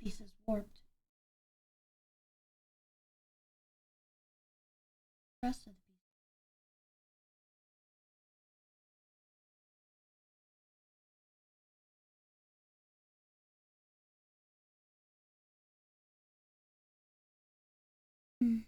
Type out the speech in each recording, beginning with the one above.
piece is warped. The rest of the piece. Hmm.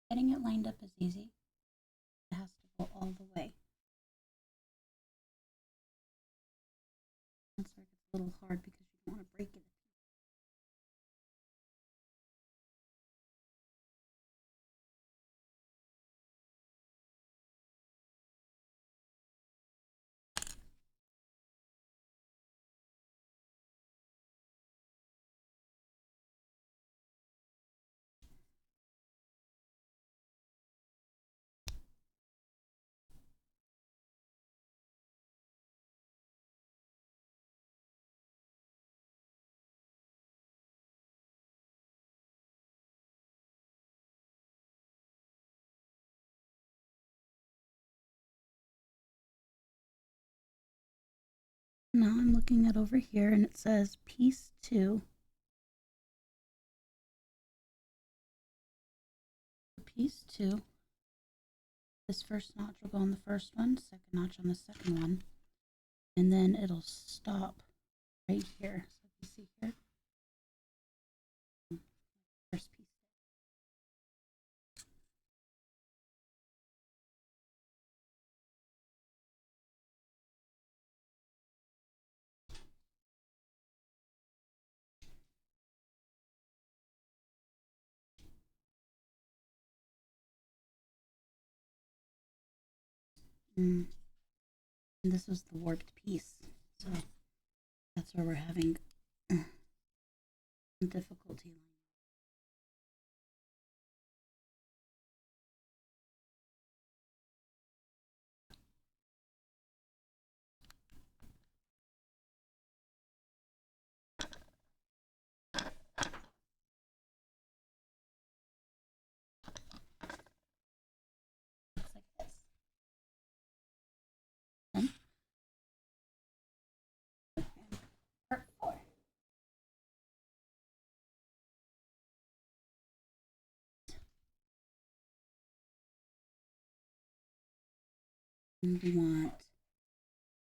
Getting it lined up is easy. It has to go all the way. That's where it gets a little hard because you don't want to break it. Now I'm looking at over here and it says piece 2. Piece 2. This first notch will go on the first one, second notch on the second one, and then it'll stop right here. So you see here, first piece. And this was the warped piece, so that's where we're having difficulty. Looks like this. Then, part 4. And we want,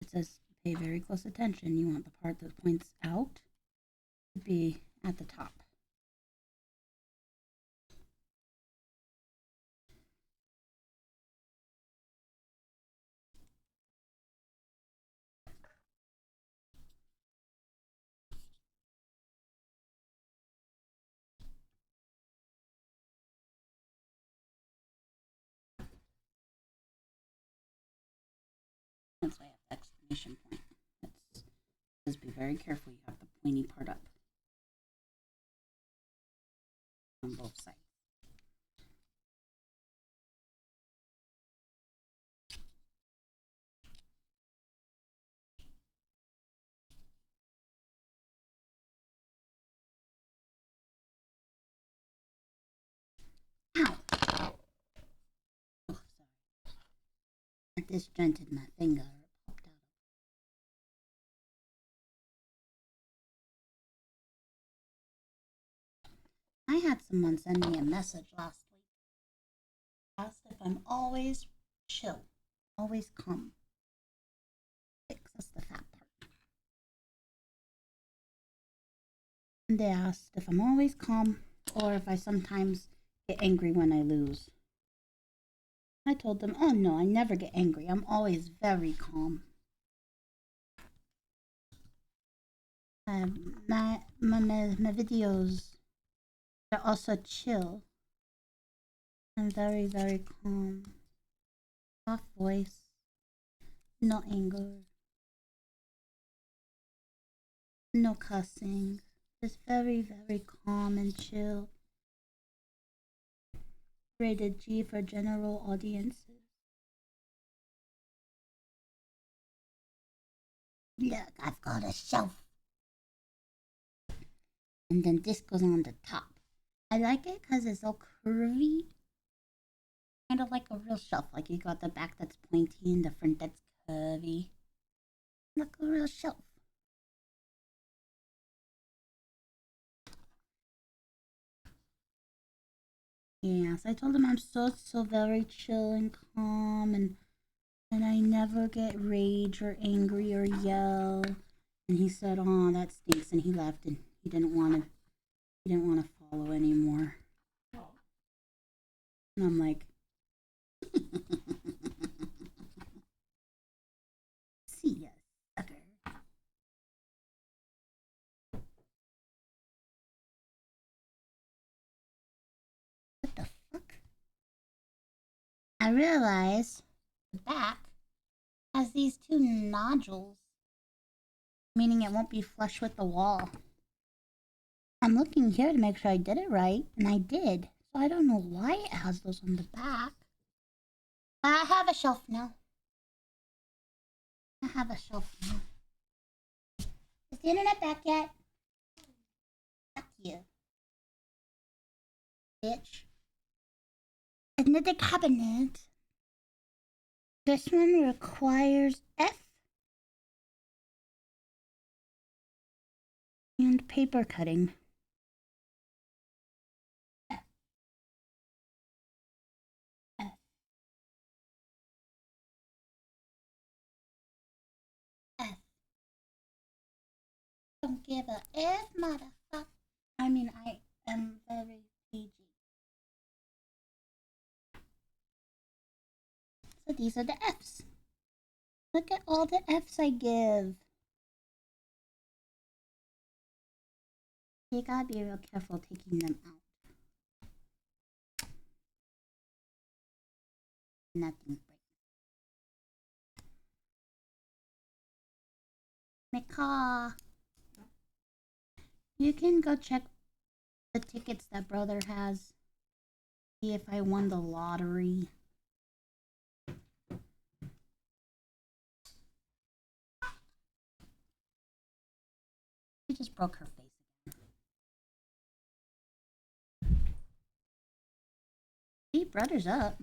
it says pay very close attention. You want the part that points out to be at the top. That's why I have the exclamation point. It's, just be very careful. You have the pointy part up on both sides. Ow! Oh, sorry. I disjointed my finger. It popped out. I had someone send me a message last week. Asked if I'm always chill, always calm. That's the fat part. And they asked if I'm always calm or if I sometimes get angry when I lose. I told them, oh no, I never get angry. I'm always very calm. My videos are also chill. I'm very, very calm. Soft voice. No anger. No cussing. Just very, very calm and chill. Rated G for general audiences. Look, I've got a shelf. And then this goes on the top. I like it because it's all curvy. Kind of like a real shelf. Like you got the back that's pointy and the front that's curvy. Like a real shelf. Yes, I told him I'm so very chill and calm and I never get rage or angry or yell. And he said, "Oh, that stinks," and he left and he didn't want to follow anymore. And I'm like, "See ya, sucker." What the fuck? I realize the back has these two nodules, meaning it won't be flush with the wall. I'm looking here to make sure I did it right, and I did. So I don't know why it has those on the back. I have a shelf now. I have a shelf now. Is the internet back yet? Fuck you, bitch. Another cabinet. This one requires F and paper cutting. F. F. F. Don't give a F, motherfucker. I mean, I am very PG. So these are the Fs. Look at all the Fs I give. You gotta be real careful taking them out. Nothing breaks. Macaw. You can go check the tickets that brother has. See if I won the lottery. She just broke her face again. See, brother's up.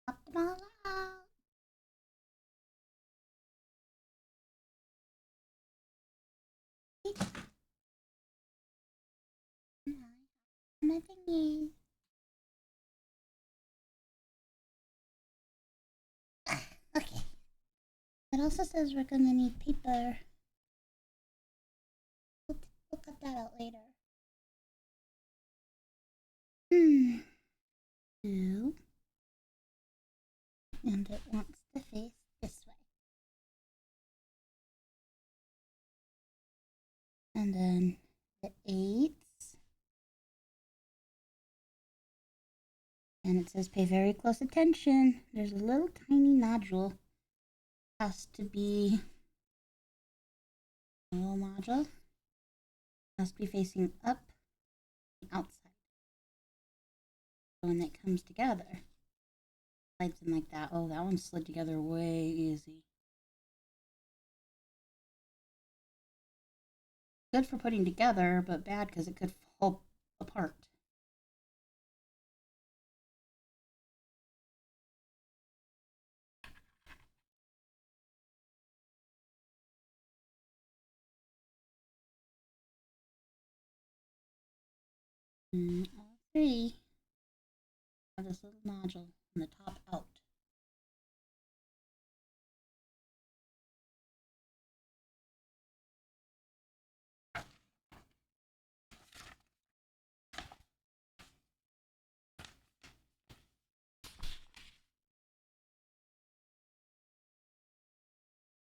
Pop them all out. My thingy. Okay. It also says we're gonna need paper. We'll cut that out later. Two. And it wants to face this way. And then the eights. And it says pay very close attention. There's a little tiny nodule. Has to be The little module must be facing up and outside. So when it comes together, slides in like that. Oh, that one slid together way easy. Good for putting together, but bad because it could fall apart. All three have this little nodule on the top out.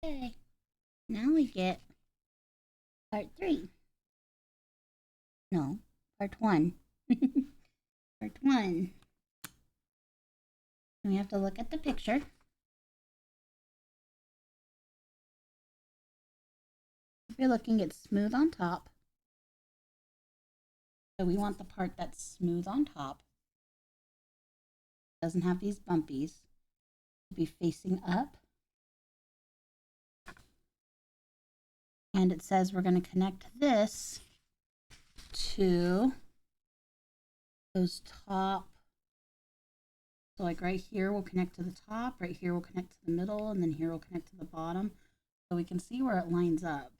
Okay, now we get part 3. No, part 1. Part 1. We have to look at the picture. If you're looking, it's smooth on top. So we want the part that's smooth on top. Doesn't have these bumpies. To be facing up. And it says we're going to connect this to those top. So like right here will connect to the top, right here will connect to the middle, and then here will connect to the bottom. So we can see where it lines up.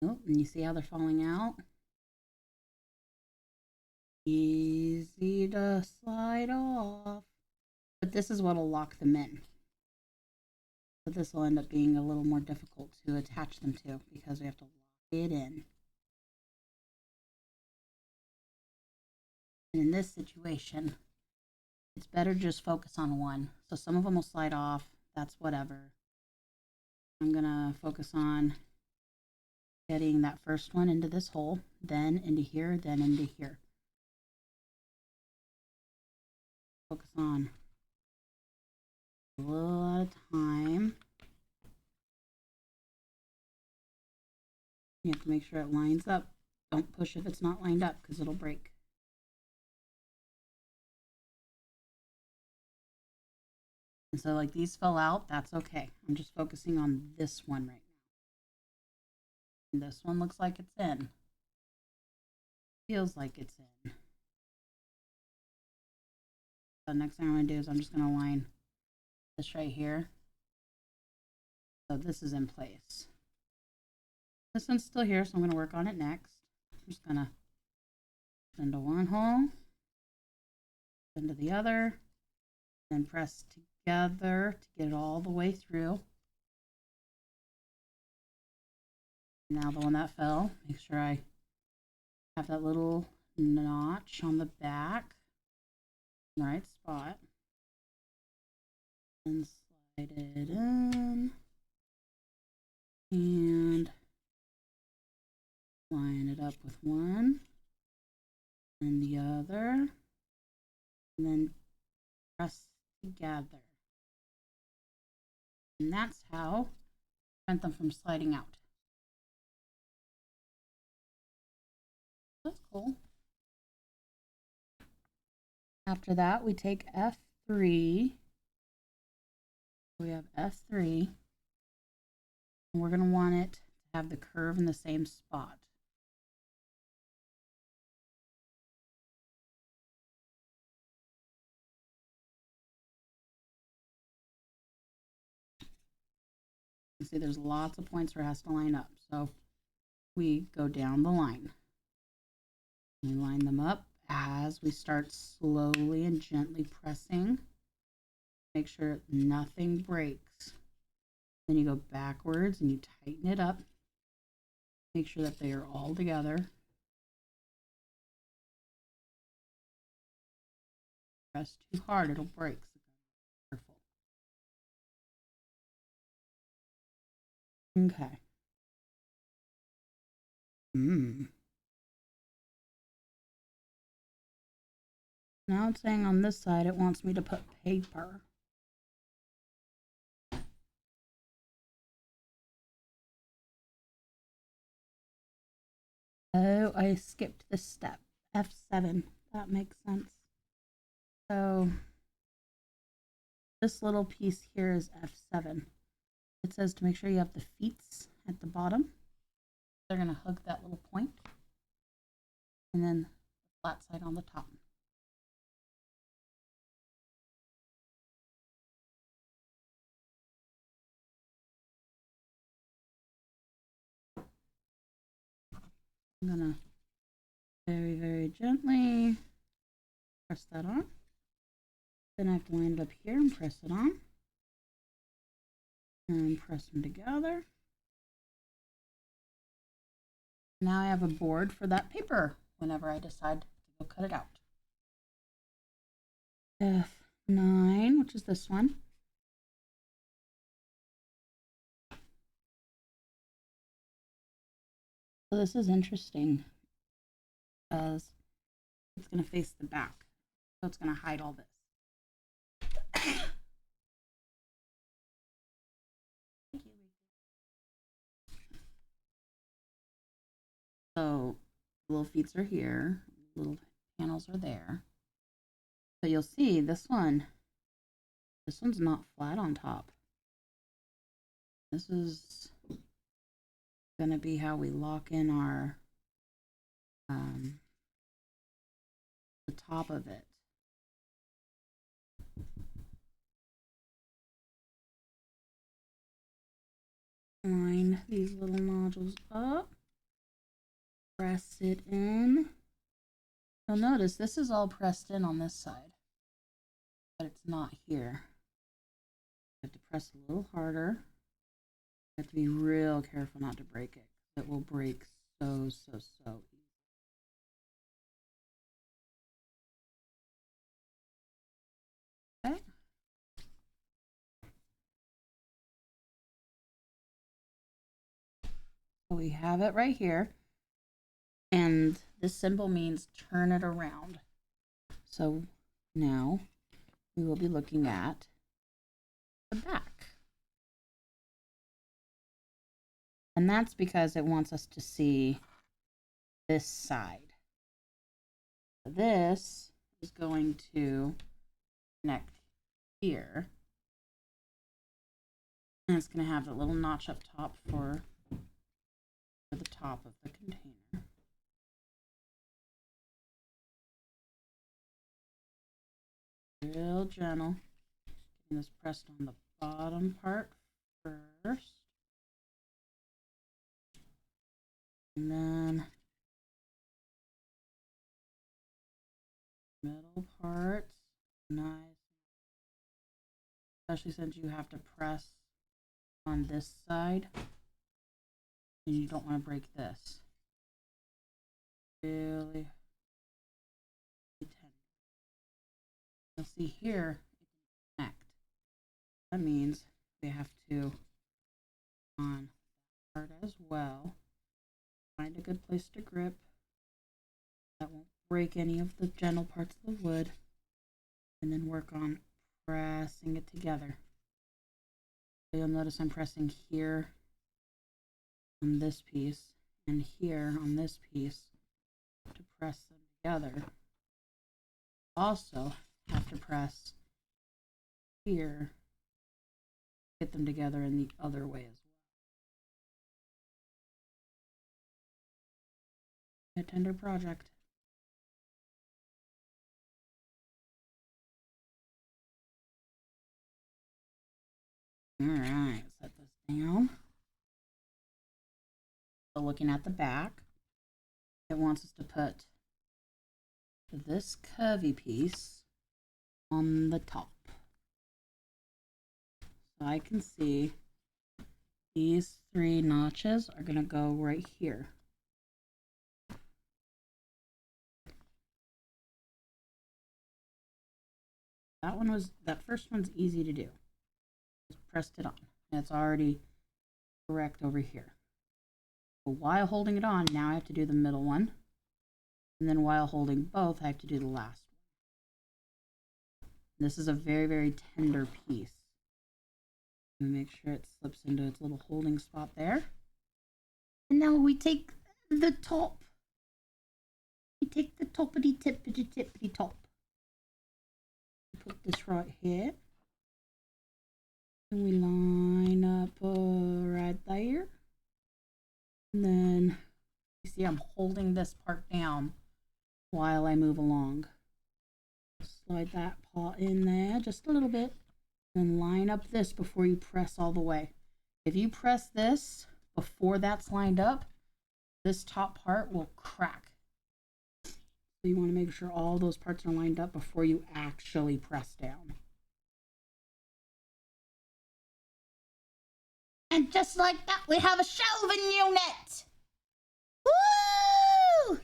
Oh, and you see how they're falling out? Easy to slide off. But this is what'll lock them in. But this will end up being a little more difficult to attach them to because we have to lock it in. And in this situation, it's better just focus on one. So some of them will slide off. That's whatever. I'm going to focus on getting that first one into this hole, then into here, then into here. Focus on a little at a time. You have to make sure it lines up. Don't push if it's not lined up because it'll break. And so like these fell out, that's okay. I'm just focusing on this one right now. And this one looks like it's in. Feels like it's in. So next thing I'm going to do is I'm just going to line this right here. So this is in place. This one's still here, so I'm going to work on it next. I'm just going to into one hole, into the other, then press together to get it all the way through. Now the one that fell, make sure I have that little notch on the back in the right spot. And slide it in. And line it up with one and the other. And then press together. And that's how I prevent them from sliding out. That's cool. After that, we take F3. We have F3. And we're going to want it to have the curve in the same spot. You see there's lots of points where it has to line up. So we go down the line. We line them up as we start slowly and gently pressing. Make sure nothing breaks. Then you go backwards and you tighten it up. Make sure that they are all together. Press too hard, it'll break. So be careful. Okay. Now it's saying on this side it wants me to put paper. Oh, I skipped this step. F7. That makes sense. So this little piece here is F7. It says to make sure you have the feet at the bottom. They're going to hug that little point. And then the flat side on the top. I'm going to very, very gently press that on. Then I have to line it up here and press it on. And press them together. Now I have a board for that paper whenever I decide to go cut it out. F9, which is this one. So this is interesting because it's going to face the back. So it's going to hide all this. So little feet are here, little panels are there. So you'll see this one's not flat on top. This is going to be how we lock in our the top of it. Line these little nodules up. Press it in. You'll notice this is all pressed in on this side, but it's not here. You have to press a little harder. You have to be real careful not to break it. It will break so easy. Okay. So we have it right here. And this symbol means turn it around. So now we will be looking at the back. And that's because it wants us to see this side. This is going to connect here. And it's going to have a little notch up top for the top of the container. Real gentle. Getting this pressed on the bottom part first. And then middle parts. Nice. Especially since you have to press on this side. And you don't want to break this. Really tender. You'll see here it can connect. That means we have to on that part as well. Find a good place to grip. That won't break any of the gentle parts of the wood. And then work on pressing it together. So you'll notice I'm pressing here on this piece and here on this piece to press them together. Also have to press here, get them together in the other way as well. A tender project. All right, set this down. So looking at the back, it wants us to put this curvy piece on the top. So I can see these 3 notches are going to go right here. That first one's easy to do. Just pressed it on. It's already correct over here. But while holding it on, now I have to do the middle one. And then while holding both, I have to do the last one. This is a very, very tender piece. Make sure it slips into its little holding spot there. And now we take the top We take the toppity tippity tippity top. Put this right here. And we line up right there. And then you see I'm holding this part down while I move along. Slide that paw in there just a little bit. And line up this before you press all the way. If you press this before that's lined up, this top part will crack. So you want to make sure all those parts are lined up before you actually press down. And just like that, we have a shelving unit. Woo!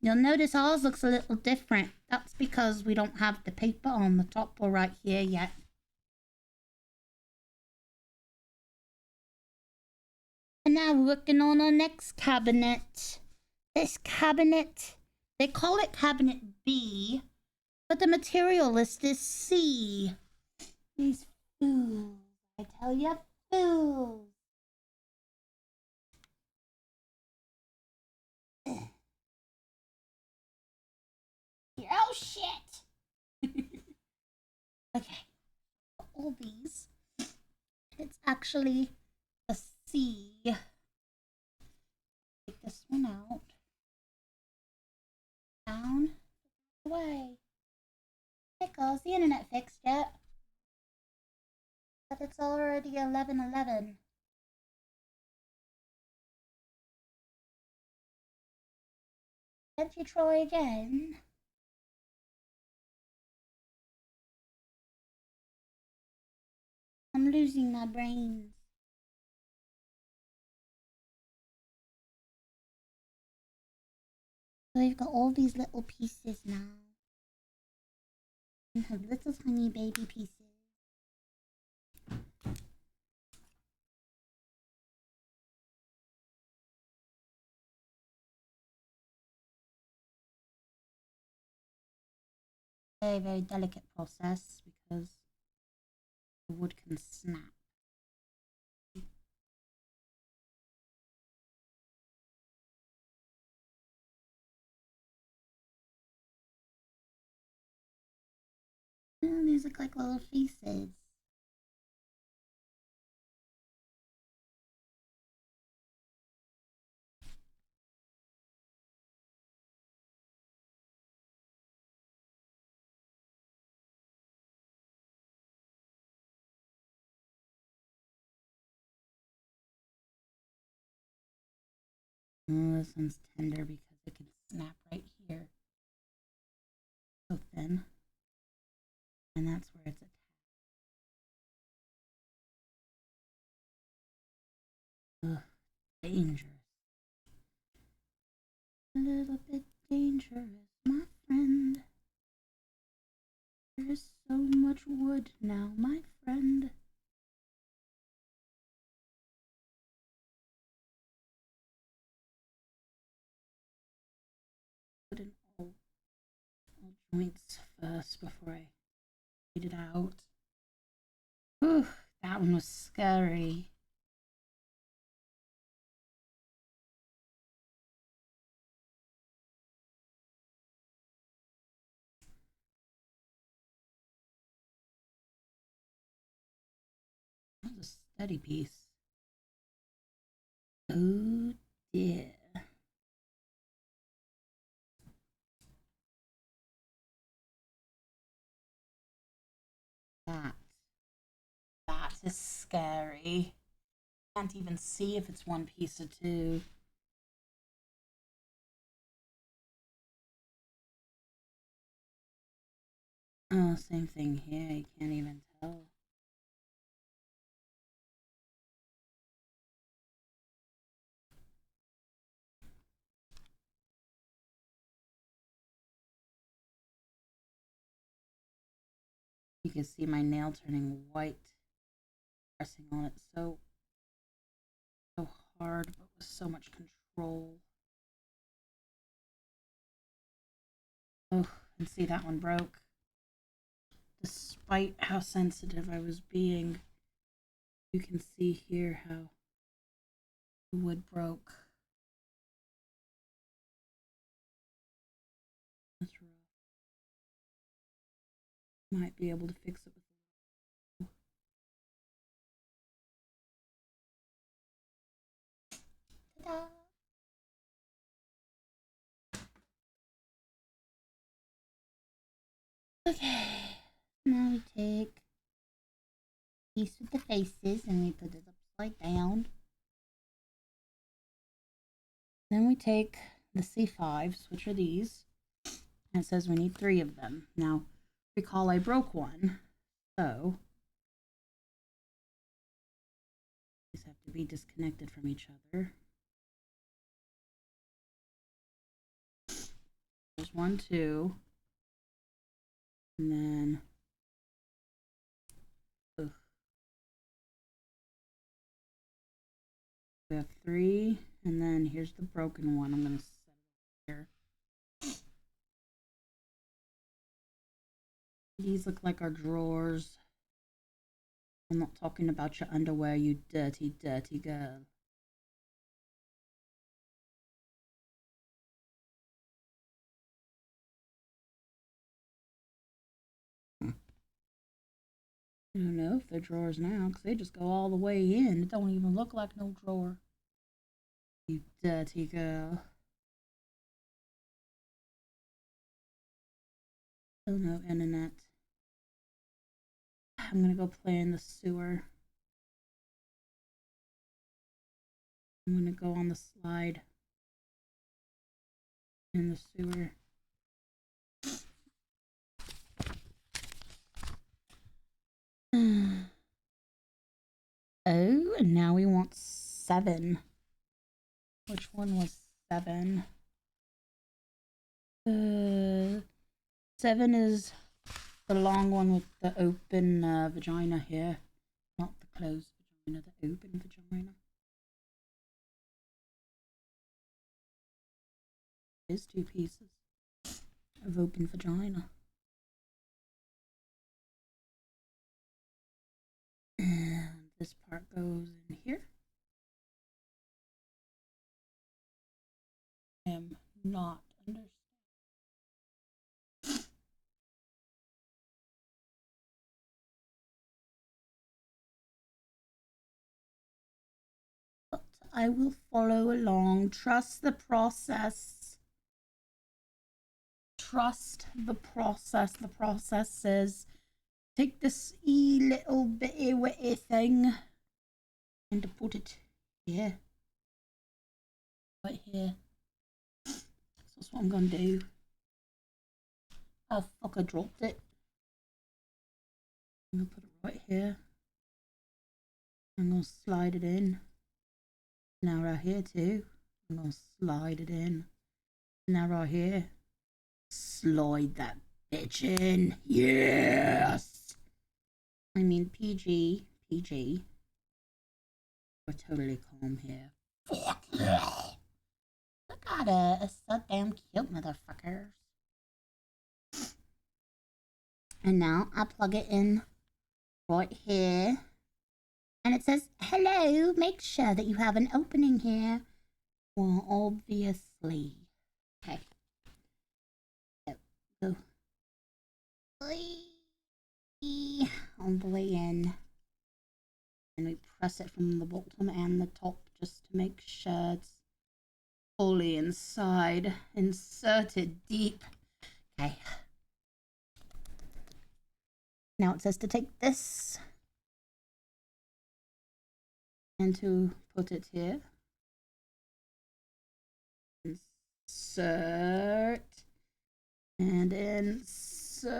You'll notice ours looks a little different. That's because we don't have the paper on the top or right here yet. And now we're working on our next cabinet. This cabinet, they call it cabinet B, but the material list is C. These fools, I tell you, fools. Oh shit! Okay, all these. It's actually a C. Take this one out. Down. Away. Pickles, the internet fixed yet? But it's already 11:11. Can't you try again? I'm losing my brains. So we've got all these little pieces now. We have little tiny baby pieces. Very, very delicate process because the wood can snap. Oh, these look like little faces. Oh, this one's tender because it can snap right here. So thin. And that's where it's attached. Ugh, dangerous. A little bit dangerous, my friend. There is so much wood now, my friend. Put in all joints first before I get it out. Whew, that one was scary. That was a steady piece. Oh dear. That is scary. Can't even see if it's one piece or two. Oh, same thing here. You can't even tell. You can see my nail turning white. Pressing on it so hard, but with so much control. Oh, and see, that one broke. Despite how sensitive I was being, you can see here how the wood broke. Might be able to fix it with. Ta-da! Okay, now we take piece with the faces and we put it upside down. Then we take the C5s, which are these, and it says we need 3 of them. Now, recall I broke one, so these have to be disconnected from each other. There's 1, 2, and then we have 3, and then here's the broken one. I'm going to set it here. These look like our drawers. I'm not talking about your underwear, you dirty, dirty girl. I don't know if they're drawers now, because they just go all the way in. It don't even look like no drawer. You dirty girl. Oh no, internet. I'm gonna go play in the sewer. I'm gonna go on the slide in the sewer. Oh, and now we want 7. Which one was 7? 7 is the long one with the open vagina here. Not the closed vagina, the open vagina. There's 2 pieces of open vagina. And this part goes in here. I am not understanding. But I will follow along. Trust the process. Trust the process. The process says take this little bitty witty thing and to put it here. Right here. So that's what I'm gonna do. Oh fuck, I dropped it. I'm gonna put it right here. I'm gonna slide it in. Now right here too. I'm gonna slide it in. Now right here. Slide that bitch in. Yes! I mean PG. PG. We're totally calm here. Fuck yeah! Look at it. It's so damn cute, motherfuckers. And now I plug it in right here. And it says, hello, make sure that you have an opening here. Well, obviously. Okay. Go. All the way in. And we press it from the bottom and the top just to make sure it's fully inside. Inserted deep. Okay. Now it says to take this and to put it here. Insert and insert.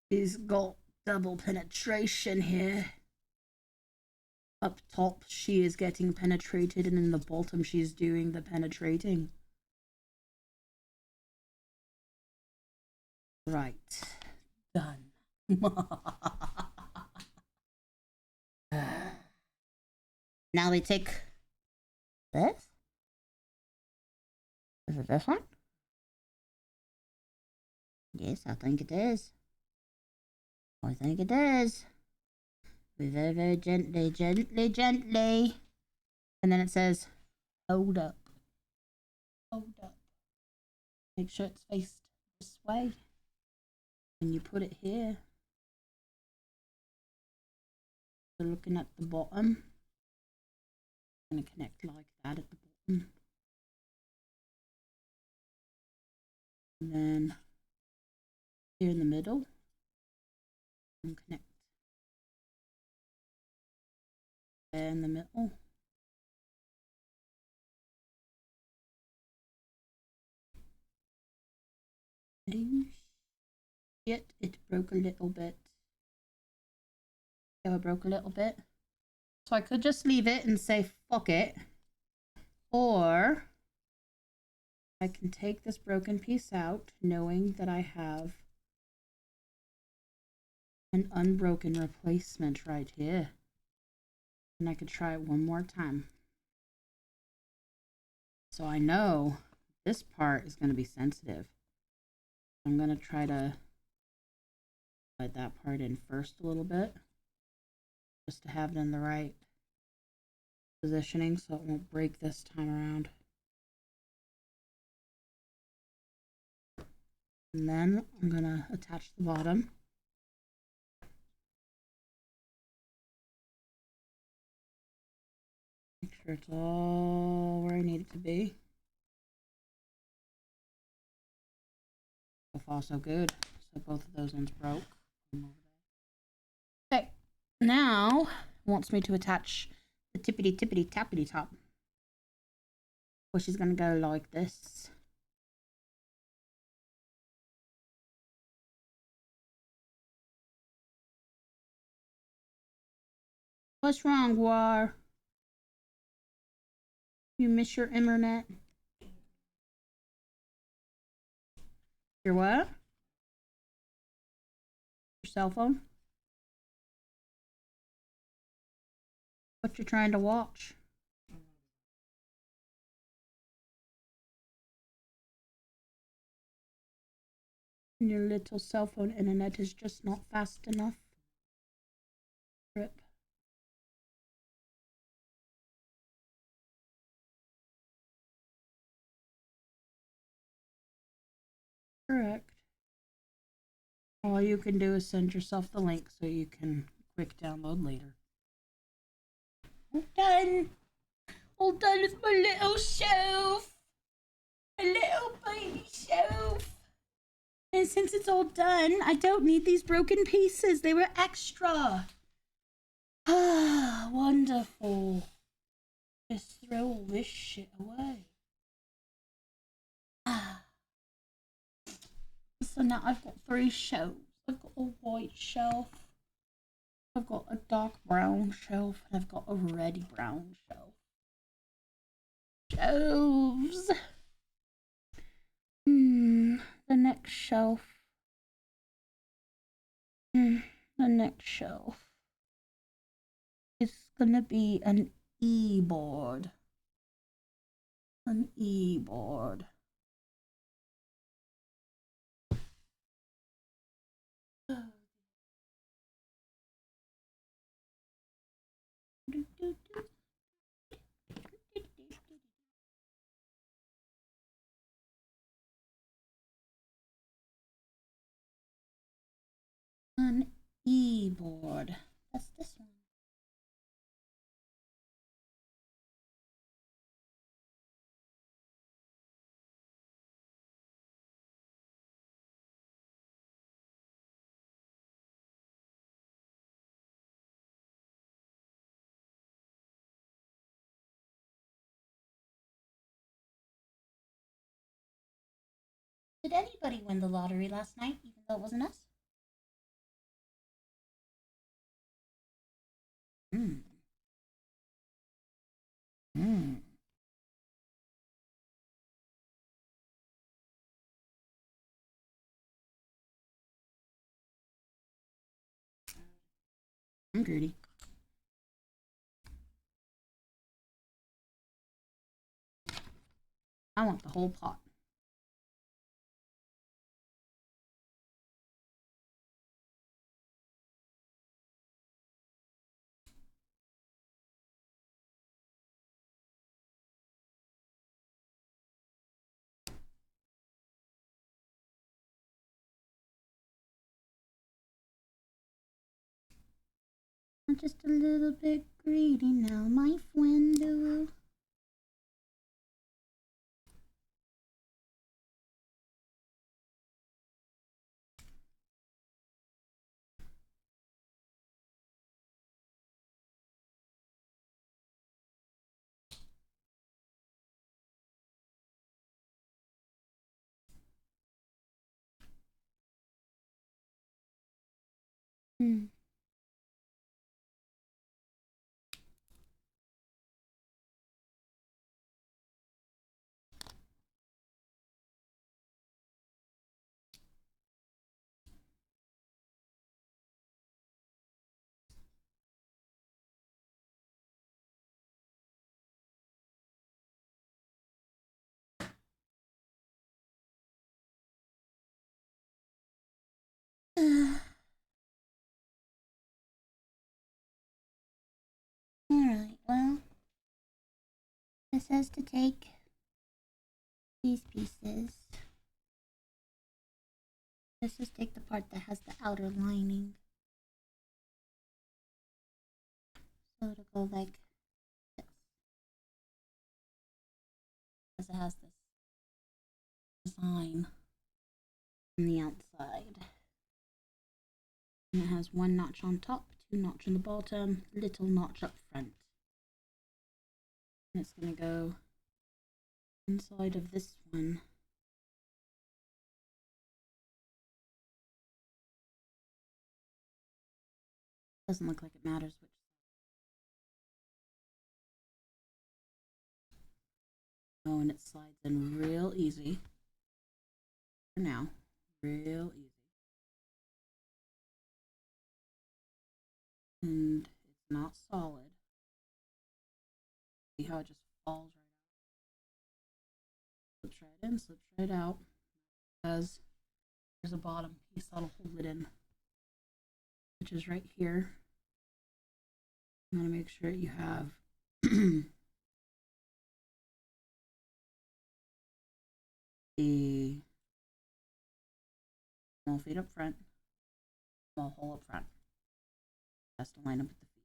He's got double penetration here. Up top she is getting penetrated and in the bottom she's doing the penetrating. Right. Done. Now we take this. Is it this one? Yes, I think it is. I think it is. Very, very gently, gently, gently. And then it says, hold up. Hold up. Make sure it's faced this way. And you put it here. So looking at the bottom, I'm going to connect like that at the bottom. And then here in the middle, and connect there in the middle. Shit, it broke a little bit. So it broke a little bit. So I could just leave it and say fuck it. Or I can take this broken piece out knowing that I have an unbroken replacement right here. And I could try it one more time. So I know this part is going to be sensitive. I'm going to try to slide that part in first a little bit. Just to have it in the right positioning so it won't break this time around. And then I'm going to attach the bottom. Make sure it's all where I need it to be. So far, so good. So both of those ends broke. Okay, now it wants me to attach the tippity tappity top. Well, she's gonna go like this. What's wrong, War? You miss your internet? Your what? Your cell phone? What you trying to watch? Your little cell phone internet is just not fast enough. Rip. Correct. All you can do is send yourself the link so you can quick download later. All done. All done with my little shelf. A little baby shelf. And since it's all done, I don't need these broken pieces. They were extra. Ah, wonderful. Just throw all this shit away. Ah. So now I've got 3 shelves. I've got a white shelf. I've got a dark brown shelf. And I've got a red brown shelf. Shelves. The next shelf. The next shelf is gonna be an e-board. An e-board. An e-board. That's this one. Did anybody win the lottery last night, even though it wasn't us? Hmm. I'm greedy. I want the whole pot. just a little bit greedy now, my friend. Hmm. Alright, well, it says to take these pieces. Let's just take the part that has the outer lining. So it'll go like this. Because it has this design on the outside. And it has one notch on top, two notch on the bottom, little notch up front. And it's going to go inside of this one. Doesn't look like it matters which. Oh, and it slides in real easy. For now, real easy. And it's not solid. See how it just falls right out? Slips right in, slips right out. Because there's a bottom piece that'll hold it in, which is right here. I'm going to make sure you have the small feet up front, small hole up front. Has to line up with the feet.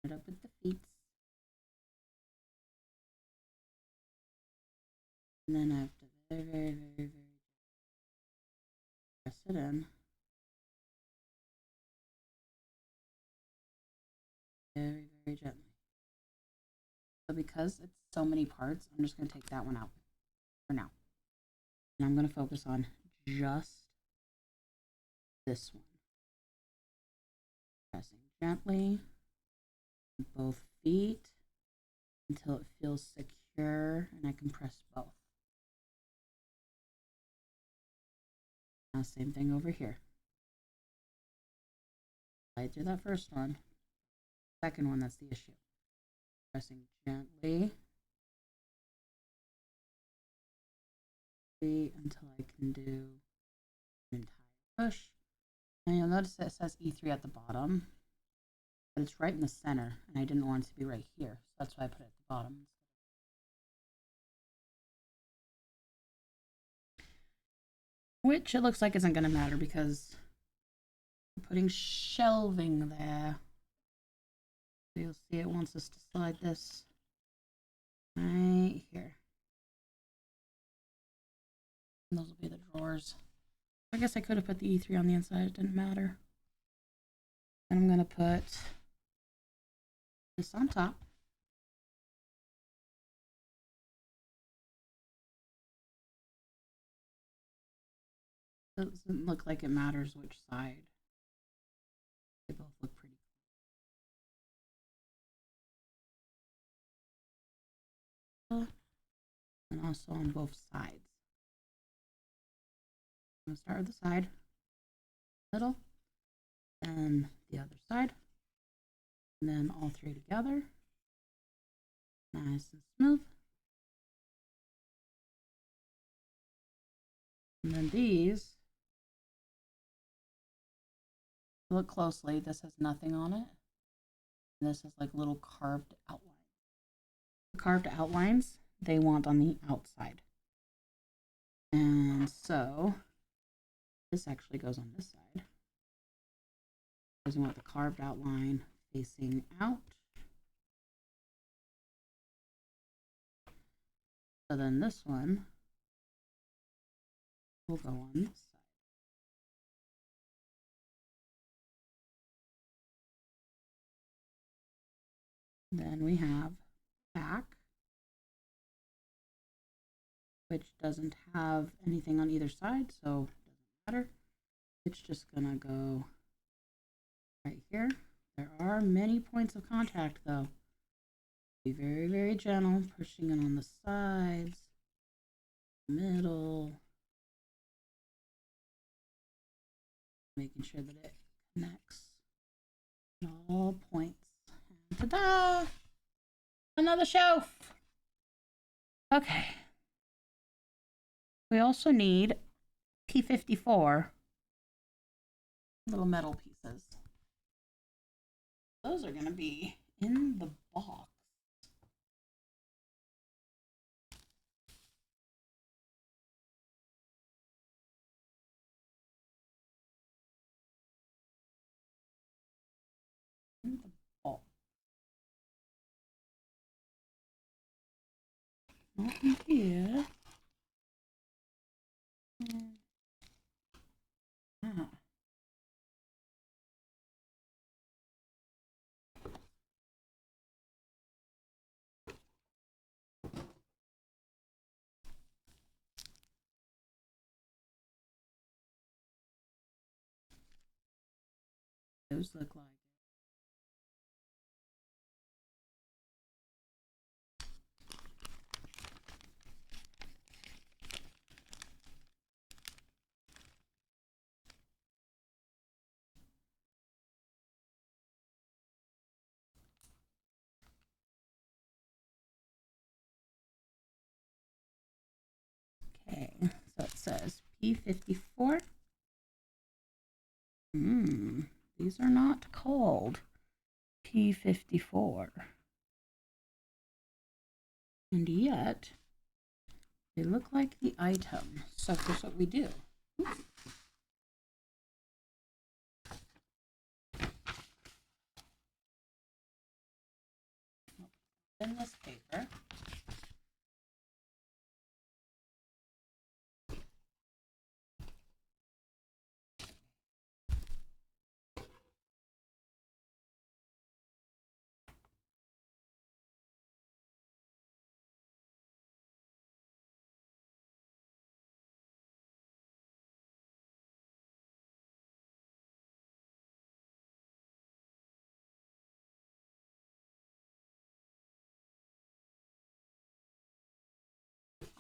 Line it up with the feet. And then I have to very press it in. Very gently. So because it's so many parts, I'm just going to take that one out for now. And I'm going to focus on just this one. Pressing gently on both feet until it feels secure and I can press both. Now same thing over here. Slide through that first one. Second one, that's the issue. Pressing gently until I can do an entire push. And you'll notice that it says E3 at the bottom, but it's right in the center, and I didn't want it to be right here, so that's why I put it at the bottom. Which it looks like isn't going to matter because I'm putting shelving there. So you'll see it wants us to slide this right here. And those will be the drawers. I guess I could have put the E3 on the inside, it didn't matter. And I'm going to put this on top. Doesn't look like it matters which side. They both look pretty cool. And also on both sides. I'm going to start with the side, middle, and the other side. And then all three together. Nice and smooth. And then these, look closely, this has nothing on it. And this is like little carved outlines. The carved outlines they want on the outside. And so This actually goes on this side. Because we want the carved out line facing out. So then this one will go on this side. Then we have back, which doesn't have anything on either side, so it doesn't matter. It's just gonna go right here. There are many points of contact though. Be very, very gentle, pushing it on the sides, middle, making sure that it connects at all points. And ta-da! Another shelf. Okay. We also need P54 little metal pieces. Those are going to be in the box. In the box. Not in here. Ah. Those look like okay, so it says P54. These are not called P54. And yet, they look like the item. So here's what we do. Oops. In this paper.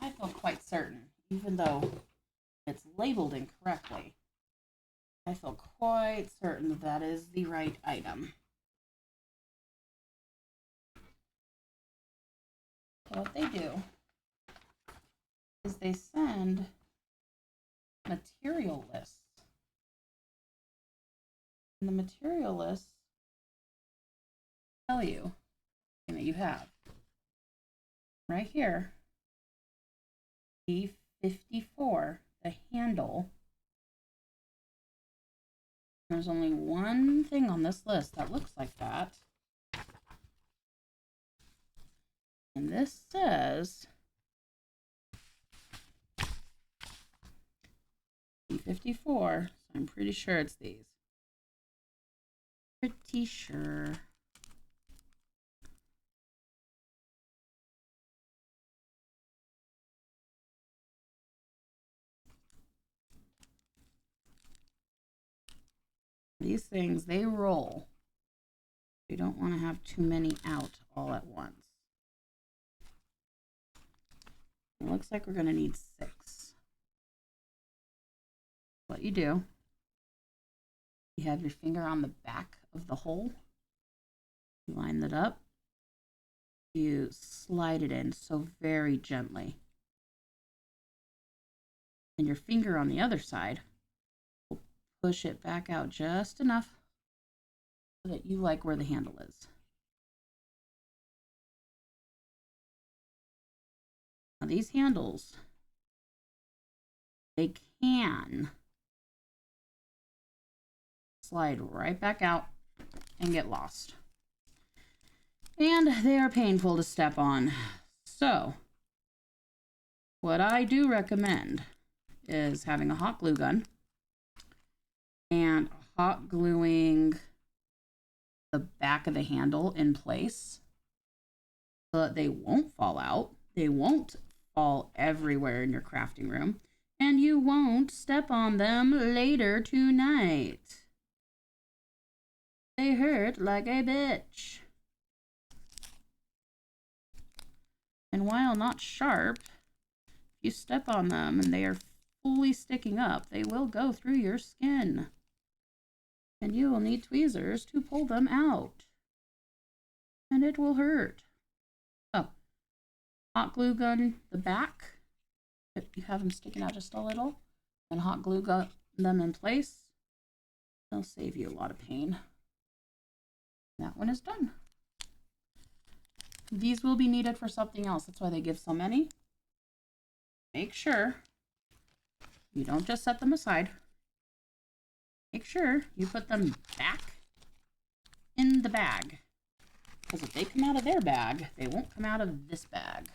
I feel quite certain, even though it's labeled incorrectly, I feel quite certain that that is the right item. So what they do is they send material lists. And the material lists tell you that you have right here P54, the handle. There's only one thing on this list that looks like that. And this says P54, so I'm pretty sure it's these. Pretty sure. These things, they roll. You don't want to have too many out all at once. It looks like we're going to need 6. What you do, you have your finger on the back of the hole. You line that up. You slide it in so very gently. And your finger on the other side will push it back out just enough so that you like where the handle is. Now these handles, they can slide right back out and get lost. And they are painful to step on. So, what I do recommend is having a hot glue gun and hot gluing the back of the handle in place so that they won't fall out. They won't fall everywhere in your crafting room, and you won't step on them later tonight. They hurt like a bitch. And while not sharp, if you step on them and they are fully sticking up, they will go through your skin. And you will need tweezers to pull them out. And it will hurt. Oh, hot glue gun the back. If you have them sticking out just a little, and hot glue gun them in place, they'll save you a lot of pain. That one is done. These will be needed for something else. That's why they give so many. Make sure you don't just set them aside. Make sure you put them back in the bag. Because if they come out of their bag, they won't come out of this bag.